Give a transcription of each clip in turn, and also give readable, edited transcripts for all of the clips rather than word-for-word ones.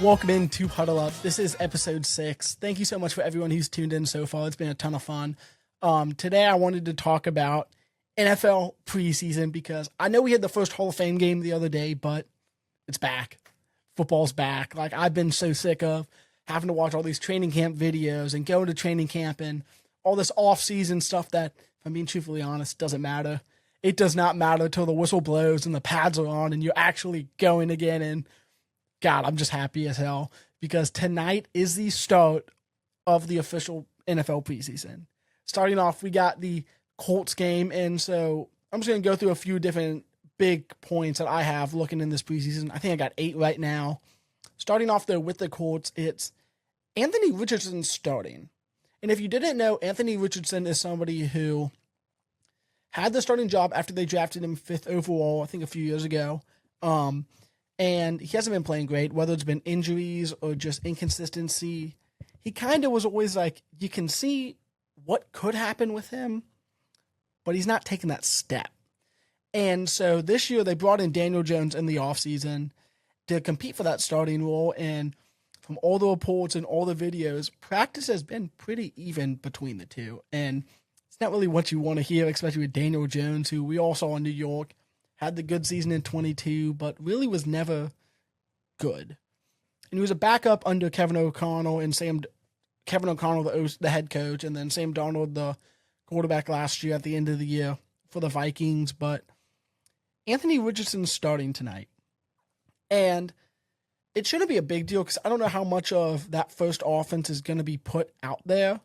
Welcome into Huddle Up. This is episode 6. Thank you so much for everyone who's tuned in so far. It's been a ton of fun. Today I wanted to talk about NFL preseason because I know we had the first Hall of Fame game the other day, but it's back. Football's back. Like, I've been so sick of having to watch all these training camp videos and go to training camp and all this off-season stuff that, if I'm being truthfully honest, doesn't matter. It does not matter till the whistle blows and the pads are on and you're actually going again. And God, I'm just happy as hell because tonight is the start of the official NFL preseason. Starting off, we got the Colts game, and so I'm just going to go through a few different big points that I have looking in this preseason. I think I got 8 right now. Starting off, though, with the Colts, it's Anthony Richardson starting. And if you didn't know, Anthony Richardson is somebody who had the starting job after they drafted him 5th overall, I think a few years ago. And he hasn't been playing great, whether it's been injuries or just inconsistency. He kind of was always like, you can see what could happen with him, but he's not taking that step. And so this year they brought in Daniel Jones in the offseason to compete for that starting role. And from all the reports and all the videos, practice has been pretty even between the two. And it's not really what you want to hear, especially with Daniel Jones, who we all saw in New York, had the good season in 22, but really was never good. And he was a backup under Kevin O'Connell, the head coach, and then Sam Darnold, the quarterback last year at the end of the year for the Vikings. But Anthony Richardson's starting tonight. And it shouldn't be a big deal because I don't know how much of that first offense is going to be put out there.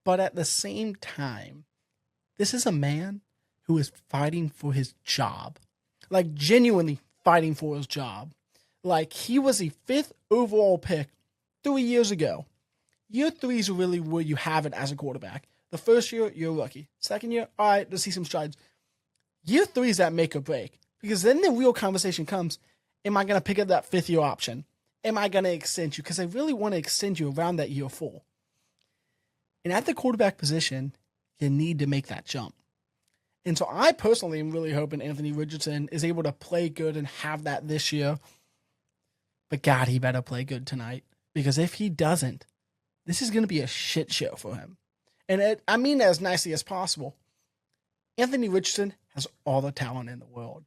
But at the same time, this is a man who is fighting for his job. Like, genuinely fighting for his job. Like, he was the 5th overall pick 3 years ago. Year 3 is really where you have it as a quarterback. The first year, you're a rookie. Second year, all right, let's see some strides. Year 3 is that make or break. Because then the real conversation comes, am I going to pick up that 5th-year option? Am I going to extend you? Because I really want to extend you around that year 4. And at the quarterback position, you need to make that jump. And so I personally am really hoping Anthony Richardson is able to play good and have that this year. But God, he better play good tonight. Because if he doesn't, this is going to be a shit show for him. And I mean that as nicely as possible. Anthony Richardson has all the talent in the world.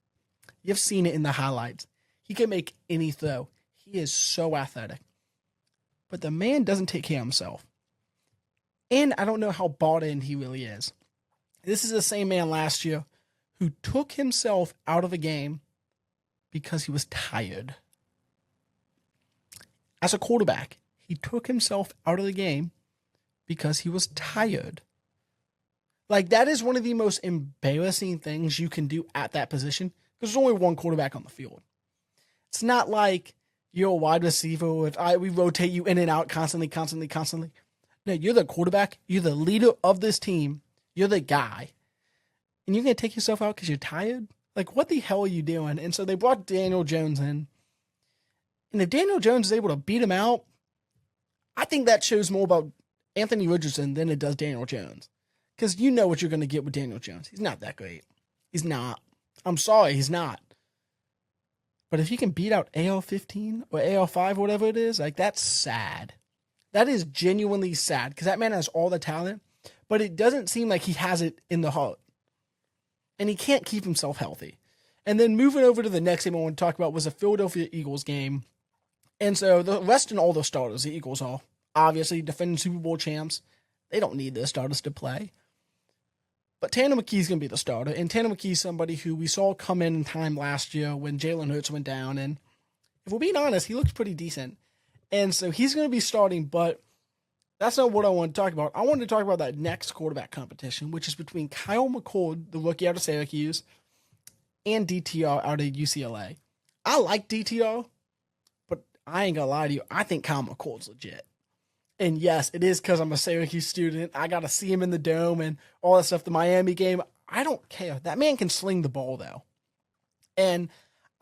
You've seen it in the highlights. He can make any throw. He is so athletic. But the man doesn't take care of himself. And I don't know how bought in he really is. This is the same man last year who took himself out of a game because he was tired. As a quarterback, he took himself out of the game because he was tired. Like, that is one of the most embarrassing things you can do at that position because there's only one quarterback on the field. It's not like you're a wide receiver if we rotate you in and out constantly. No, you're the quarterback. You're the leader of this team. You're the guy. And you're going to take yourself out because you're tired? Like, what the hell are you doing? And so they brought Daniel Jones in. And if Daniel Jones is able to beat him out, I think that shows more about Anthony Richardson than it does Daniel Jones. Because you know what you're going to get with Daniel Jones. He's not that great. He's not. I'm sorry, he's not. But if he can beat out AL-15 or AL-5 or whatever it is, like, that's sad. That is genuinely sad because that man has all the talent. But it doesn't seem like he has it in the heart. And he can't keep himself healthy. And then moving over to the next game I want to talk about was the Philadelphia Eagles game. And so the rest and all the starters, the Eagles are obviously defending Super Bowl champs. They don't need their starters to play. But Tanner McKee's going to be the starter. And Tanner McKee's somebody who we saw come in time last year when Jalen Hurts went down. And if we're being honest, he looks pretty decent. And so he's going to be starting, but that's not what I want to talk about. I want to talk about that next quarterback competition, which is between Kyle McCord, the rookie out of Syracuse, and DTR out of UCLA. I like DTR, but I ain't going to lie to you. I think Kyle McCord's legit. And yes, it is because I'm a Syracuse student. I got to see him in the Dome and all that stuff. The Miami game, I don't care. That man can sling the ball, though. And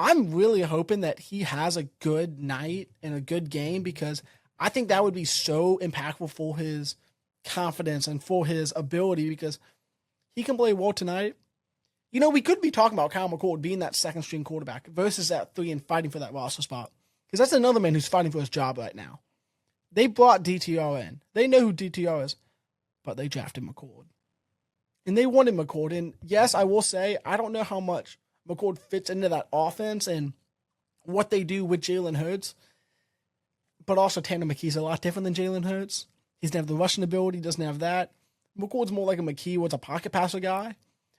I'm really hoping that he has a good night and a good game because I think that would be so impactful for his confidence and for his ability because he can play well tonight. You know, we could be talking about Kyle McCord being that second-string quarterback versus that 3 and fighting for that roster spot. Because that's another man who's fighting for his job right now. They brought DTR in. They know who DTR is, but they drafted McCord. And they wanted McCord. And yes, I will say, I don't know how much McCord fits into that offense and what they do with Jalen Hurts. But also, Tanner McKee's a lot different than Jalen Hurts. He doesn't have the rushing ability, doesn't have that. McCord's more like a McKee, what's a pocket passer guy.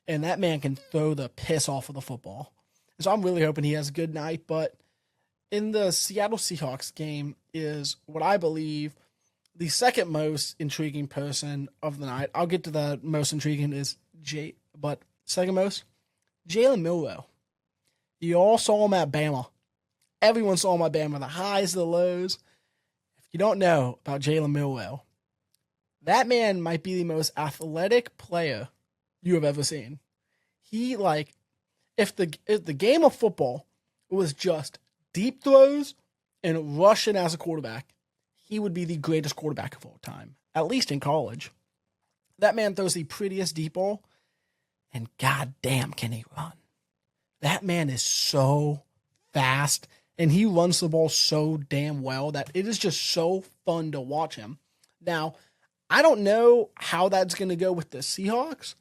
And that man can throw the piss off of the football. So I'm really hoping he has a good night. But in the Seattle Seahawks game is what I believe the second most intriguing person of the night. I'll get to the most intriguing is but second most, Jalen Milroe. You all saw him at Bama. Everyone saw him at Bama, the highs, the lows. If you don't know about Jalen Milroe, that man might be the most athletic player you have ever seen. He, if the game of football was just deep throws and rushing as a quarterback, he would be the greatest quarterback of all time, at least in college. That man throws the prettiest deep ball, and goddamn can he run. That man is so fast, and he runs the ball so damn well that it is just so fun to watch him. Now, I don't know how that's going to go with the Seahawks,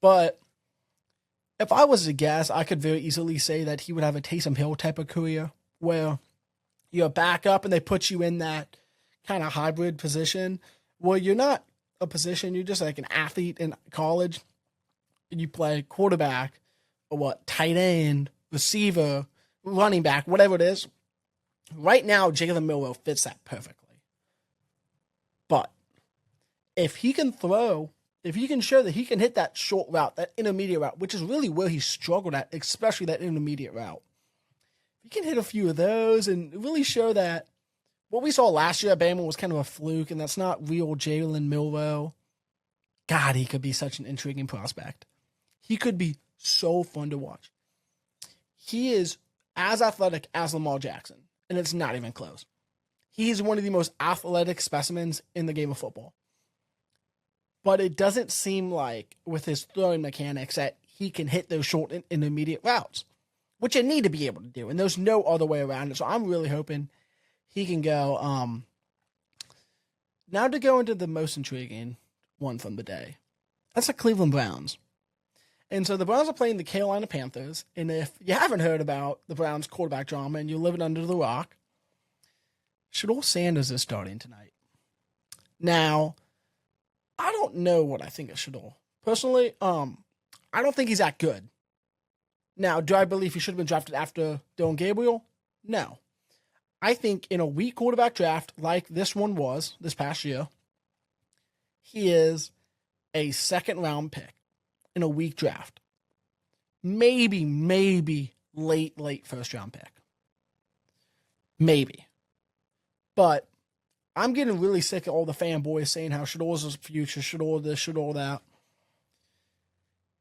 but if I was to guess, I could very easily say that he would have a Taysom Hill type of career where you're back up and they put you in that kind of hybrid position where you're not a position, you're just like an athlete in college and you play quarterback or tight end, receiver, running back, whatever it is. Right now, Jalen Milroe fits that perfectly. But if he can throw, if he can show that he can hit that short route, that intermediate route, which is really where he struggled at, especially that intermediate route. If he can hit a few of those and really show that what we saw last year at Bama was kind of a fluke, and that's not real Jalen Milroe. God, he could be such an intriguing prospect. He could be so fun to watch. He is as athletic as Lamar Jackson, and it's not even close. He's one of the most athletic specimens in the game of football. But it doesn't seem like, with his throwing mechanics, that he can hit those short and intermediate routes, which you need to be able to do, and there's no other way around it. So I'm really hoping he can go. Now to go into the most intriguing one from the day. That's the Cleveland Browns. And so the Browns are playing the Carolina Panthers. And if you haven't heard about the Browns quarterback drama and you're living under the rock, Shough Sanders is starting tonight. Now, I don't know what I think of Shough. Personally, I don't think he's that good. Now, do I believe he should have been drafted after Dylan Gabriel? No. I think in a weak quarterback draft like this one was this past year, he is a second-round pick in a weak draft. Maybe late first-round pick. Maybe. But I'm getting really sick of all the fanboys saying how Shador's his future, Shador this, Shador that.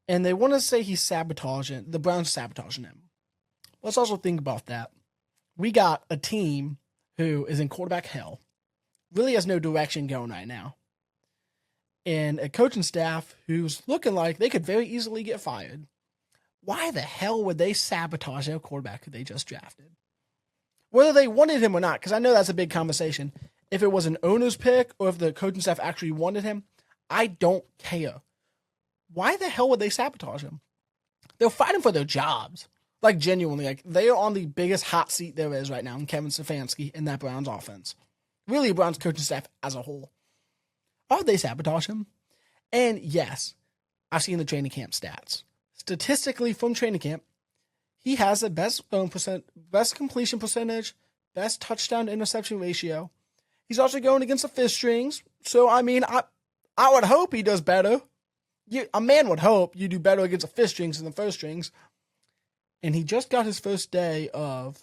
And they want to say he's sabotaging, the Browns sabotaging him. Let's also think about that. We got a team who is in quarterback hell, really has no direction going right now, and a coaching staff who's looking like they could very easily get fired. Why the hell would they sabotage their quarterback who they just drafted? Whether they wanted him or not, because I know that's a big conversation. If it was an owner's pick or if the coaching staff actually wanted him, I don't care. Why the hell would they sabotage him? They're fighting for their jobs. Like, genuinely, like, they are on the biggest hot seat there is right now in Kevin Stefanski in that Browns offense. Really, Browns coaching staff as a whole. Why would they sabotage him? And yes, I've seen the training camp stats. Statistically, from training camp, he has the best completion percentage, best touchdown to interception ratio. He's also going against the fifth strings. So, I mean, I would hope he does better. A man would hope you do better against the fifth strings than the first strings. And he just got his first day of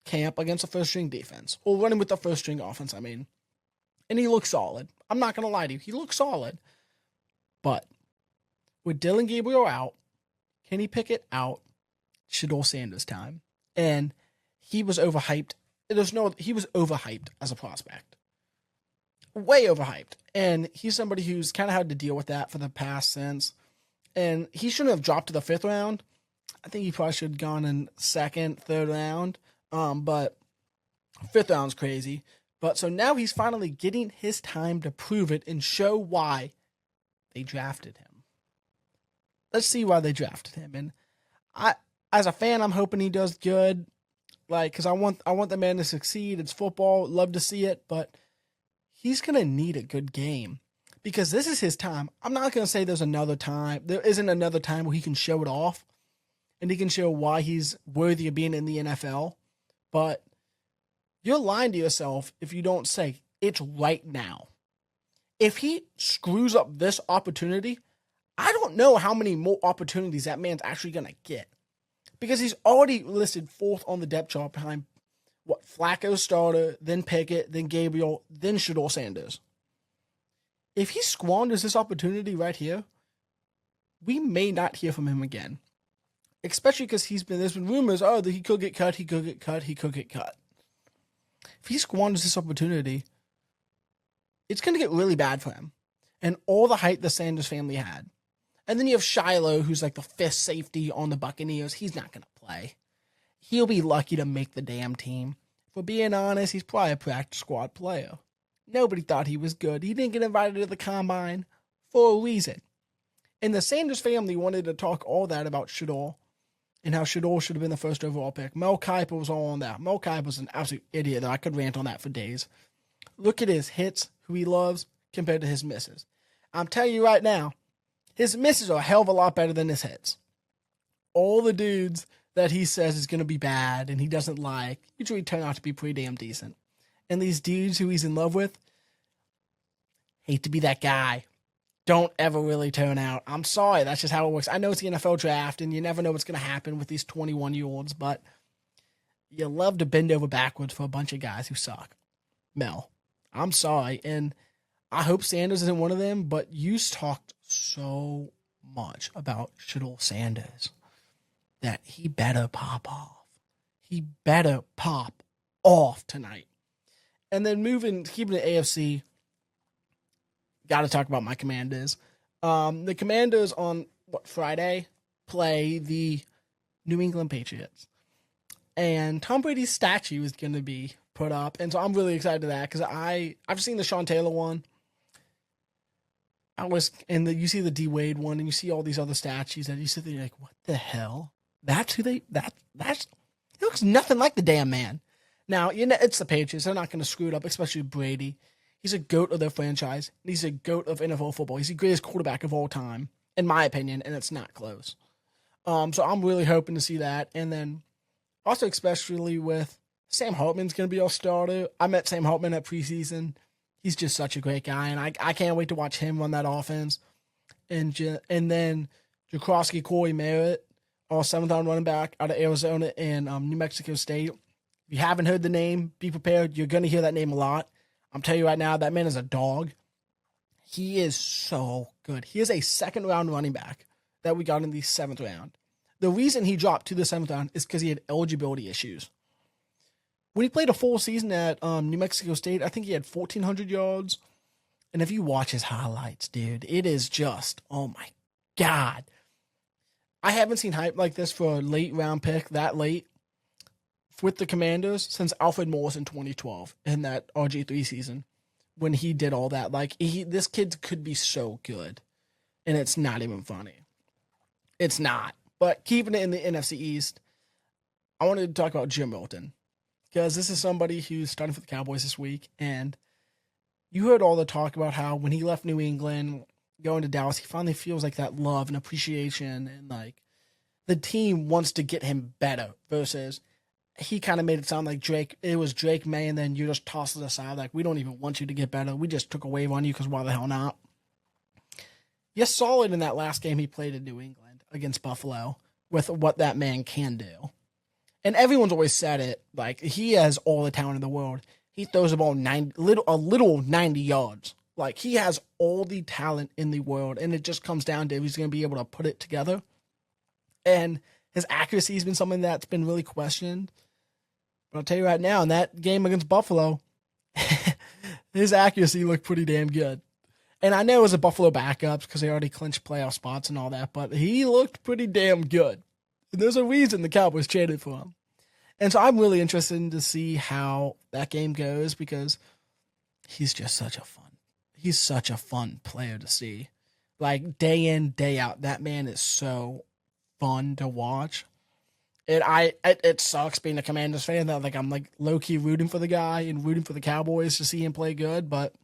camp against a first-string defense. Or running with the first-string offense, I mean. And he looks solid. I'm not going to lie to you. He looks solid. But with Dylan Gabriel out, Kenny Pickett out, Shough Sanders time. And he was overhyped. He was overhyped as a prospect. Way overhyped. And he's somebody who's kind of had to deal with that for the past since. And he shouldn't have dropped to the 5th round. I think he probably should have gone in 2nd, 3rd round. But Fifth round's crazy. But so now he's finally getting his time to prove it and show why they drafted him. Let's see why they drafted him. And as a fan, I'm hoping he does good. Like, because I want the man to succeed. It's football. Love to see it. But he's going to need a good game. Because this is his time. I'm not going to say there's another time. There isn't another time where he can show it off. And he can show why he's worthy of being in the NFL. But you're lying to yourself if you don't say it's right now. If he screws up this opportunity, I don't know how many more opportunities that man's actually going to get. Because he's already listed fourth on the depth chart behind Flacco starter, then Pickett, then Gabriel, then Shedeur Sanders. If he squanders this opportunity right here, we may not hear from him again. Especially because there's been rumors, that he could get cut, he could get cut. If he squanders this opportunity, it's going to get really bad for him. And all the hype the Sanders family had. And then you have Shough, who's like the fifth safety on the Buccaneers. He's not going to play. He'll be lucky to make the damn team. For being honest, he's probably a practice squad player. Nobody thought he was good. He didn't get invited to the combine for a reason. And the Sanders family wanted to talk all that about Shedeur and how Shedeur should have been the first overall pick. Mel Kiper was all on that. Mel Kiper was an absolute idiot, though. I could rant on that for days. Look at his hits, who he loves, compared to his misses. I'm telling you right now, his misses are a hell of a lot better than his hits. All the dudes that he says is going to be bad and he doesn't like usually turn out to be pretty damn decent. And these dudes who he's in love with, hate to be that guy, don't ever really turn out. I'm sorry, that's just how it works. I know it's the NFL draft and you never know what's going to happen with these 21-year-olds, but you love to bend over backwards for a bunch of guys who suck. Mel, I'm sorry, and I hope Sanders isn't one of them, but you talked so much about Shedeur Sanders that he better pop off. He better pop off tonight. And then keeping the AFC, got to talk about my Commanders. The Commanders on Friday play the New England Patriots. And Tom Brady's statue is going to be put up. And so I'm really excited to that because I've seen the Sean Taylor one. You see the D Wade one, and you see all these other statues that you sit there, you're like, what the hell? That's who he looks nothing like the damn man. Now, it's the Patriots. They're not going to screw it up, especially Brady. He's a GOAT of their franchise. He's a GOAT of NFL football. He's the greatest quarterback of all time, in my opinion, and it's not close. So I'm really hoping to see that. And then also especially with Sam Hartman's going to be our starter. I met Sam Hartman at preseason. He's just such a great guy, and I can't wait to watch him run that offense. And then Jakrowski Corey Merritt, our seventh-round running back out of Arizona and New Mexico State. If you haven't heard the name, be prepared. You're going to hear that name a lot. I'm telling you right now, that man is a dog. He is so good. He is a second-round running back that we got in the seventh round. The reason he dropped to the seventh round is because he had eligibility issues. When he played a full season at New Mexico State, I think he had 1,400 yards. And if you watch his highlights, dude, it is just, oh my God. I haven't seen hype like this for a late round pick that late with the Commanders since Alfred Morris in 2012 in that RG3 season when he did all that. Like, this kid could be so good. And it's not even funny. It's not. But keeping it in the NFC East, I wanted to talk about Jim Milton. Because this is somebody who's starting for the Cowboys this week, and you heard all the talk about how when he left New England, going to Dallas, he finally feels like that love and appreciation, and like the team wants to get him better. Versus, he kind of made it sound like it was Drake May, and then you just toss it aside like we don't even want you to get better. We just took a wave on you because why the hell not? You saw it in that last game he played in New England against Buffalo with what that man can do. And everyone's always said it, like, he has all the talent in the world. He throws the ball a little 90 yards. Like, he has all the talent in the world, and it just comes down to if he's going to be able to put it together. And his accuracy has been something that's been really questioned. But I'll tell you right now, in that game against Buffalo, his accuracy looked pretty damn good. And I know it was a Buffalo backups because they already clinched playoff spots and all that, but he looked pretty damn good. And there's a reason the Cowboys traded for him. And so I'm really interested to see how that game goes because he's such a fun player to see. Like day in, day out, that man is so fun to watch. It sucks being a Commanders fan that I'm like low key rooting for the guy and rooting for the Cowboys to see him play good. But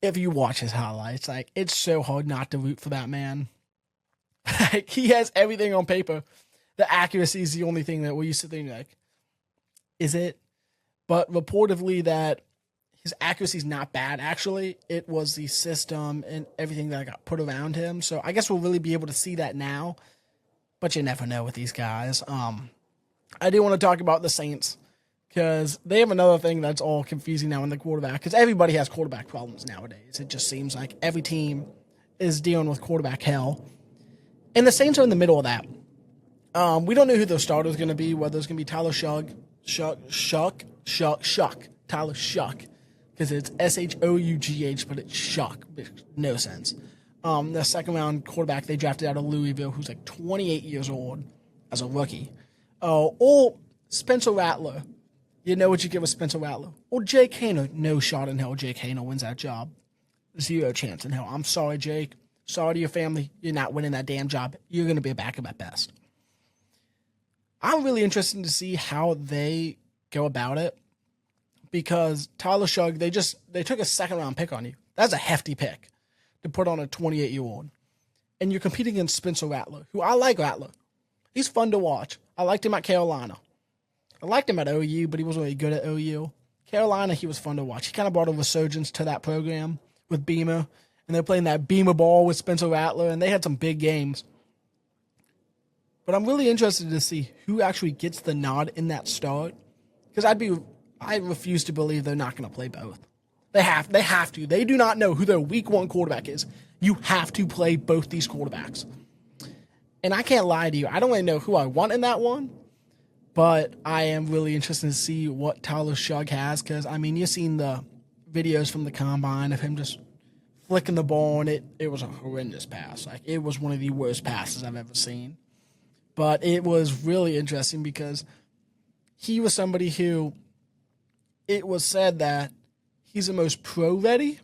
if you watch his highlights, like it's so hard not to root for that man. Like he has everything on paper. The accuracy is the only thing that we used to think like, is it? But reportedly that his accuracy is not bad. Actually, it was the system and everything that got put around him. So I guess we'll really be able to see that now. But you never know with these guys. I do want to talk about the Saints because they have another thing that's all confusing now in the quarterback because everybody has quarterback problems nowadays. It just seems like every team is dealing with quarterback hell. And the Saints are in the middle of that. We don't know who the starter is going to be, whether it's going to be Tyler Shough, Tyler Shough, because it's Shough, but it's Shough. Makes no sense. The second round quarterback they drafted out of Louisville, who's like 28 years old as a rookie. Or Spencer Rattler. You know what you get with Spencer Rattler. Or Jake Haener. No shot in hell Jake Haener wins that job. Zero chance in hell. I'm sorry, Jake. Sorry to your family. You're not winning that damn job. You're going to be a backup at best. I'm really interested to see how they go about it because Tyler Shough, they took a second round pick on you. That's a hefty pick to put on a 28-year-old. And you're competing against Spencer Rattler, who I like Rattler. He's fun to watch. I liked him at Carolina. I liked him at OU, but he wasn't really good at OU. Carolina, he was fun to watch. He kind of brought a resurgence to that program with Beamer. And they're playing that Beamer ball with Spencer Rattler, and they had some big games. But I'm really interested to see who actually gets the nod in that start. Because I refuse to believe they're not going to play both. They have to. They do not know who their week one quarterback is. You have to play both these quarterbacks. And I can't lie to you. I don't really know who I want in that one. But I am really interested to see what Tyler Shough has. Because, I mean, you've seen the videos from the combine of him just flicking the ball. And it was a horrendous pass. Like, it was one of the worst passes I've ever seen. But it was really interesting because he was somebody who it was said that he's the most pro-ready,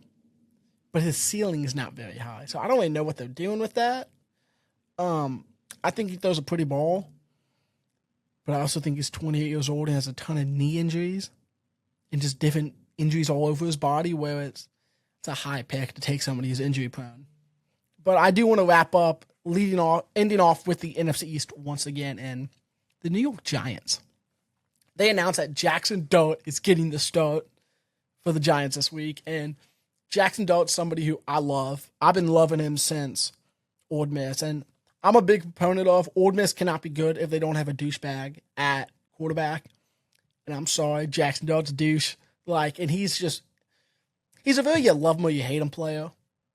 but his ceiling is not very high. So I don't really know what they're doing with that. I think he throws a pretty ball, but I also think he's 28 years old and has a ton of knee injuries and just different injuries all over his body where it's a high pick to take somebody who's injury prone. But I do want to wrap up ending off with the NFC East once again, and the New York Giants. They announced that Jaxson Dart is getting the start for the Giants this week, and Jaxson Dart's somebody who I love. I've been loving him since Ole Miss, and I'm a big proponent of Ole Miss cannot be good if they don't have a douchebag at quarterback. And I'm sorry, Jaxson Dart's a douche. And he's a very you love him or you hate him player.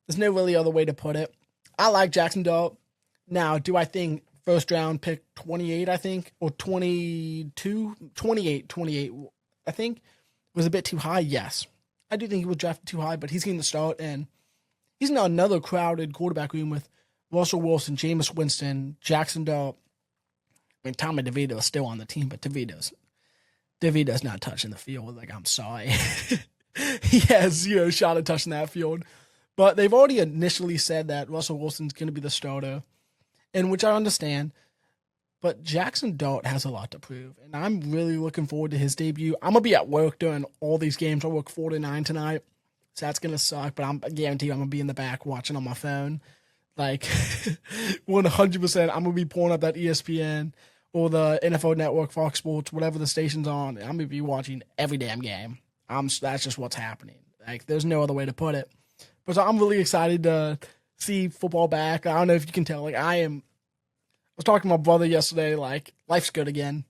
There's no really other way to put it. I like Jaxson Dart. Now, do I think first round pick 28, I think, or 28, I think, was a bit too high? Yes. I do think he was drafted too high, but he's getting the start, and he's in another crowded quarterback room with Russell Wilson, Jameis Winston, Jaxson Dart. I mean, Tommy DeVito is still on the team, but DeVito's not touching the field. I'm sorry. He has zero shot at touching that field. But they've already initially said that Russell Wilson's going to be the starter, and which I understand. But Jaxson Dart has a lot to prove, and I'm really looking forward to his debut. I'm going to be at work during all these games. I work 4 to 9 tonight, so that's going to suck, but I guarantee you I'm going to be in the back watching on my phone. 100%, I'm going to be pulling up that ESPN or the NFL Network, Fox Sports, whatever the station's on. I'm going to be watching every damn game. That's just what's happening. There's no other way to put it. But so I'm really excited to see football back. I don't know if you can tell. I was talking to my brother yesterday. Life's good again.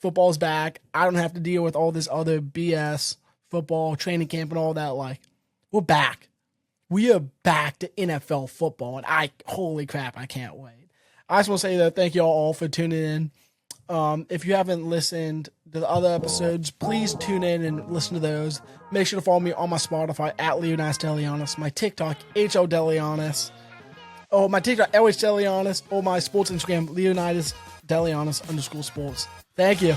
Football's back. I don't have to deal with all this other BS, football, training camp, and all that. We're back. We are back to NFL football, and holy crap, I can't wait. I just want to say that thank you all for tuning in. If you haven't listened to the other episodes, please tune in and listen to those. Make sure to follow me on my Spotify at Leonidas Delyannis, my TikTok, HL Delyannis, or my TikTok, LH Delyannis, or my sports Instagram, Leonidas Delyannis _sports. Thank you.